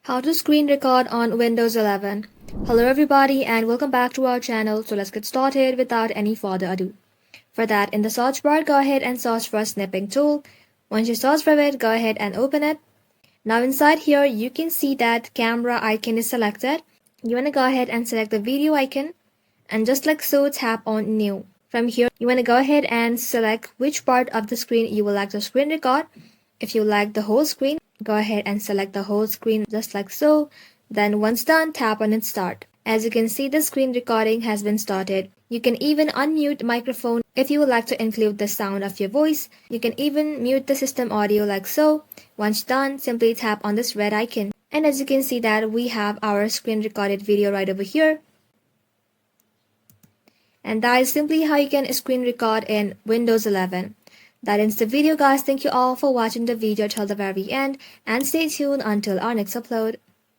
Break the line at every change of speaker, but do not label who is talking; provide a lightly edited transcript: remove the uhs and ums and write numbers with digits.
How to screen record on Windows 11. Hello everybody and welcome back to our channel. So let's get started without any further ado. For that, in the search bar, go ahead and search for snipping tool. Once you search for it, go ahead and open it. Now inside here, you can see that camera icon is selected. You want to go ahead and select the video icon and just like so, tap on new. From here, you want to go ahead and select which part of the screen you would like to screen record. If you like the whole screen, go ahead and select the whole screen just like so. Then once done, tap on it start. As you can see, the screen recording has been started. You can even unmute microphone if you would like to include the sound of your voice. You can even mute the system audio like so. Once done, simply tap on this red icon. And as you can see that we have our screen recorded video right over here. And that is simply how you can screen record in Windows 11. That ends the video guys. Thank you all for watching the video till the very end and stay tuned until our next upload.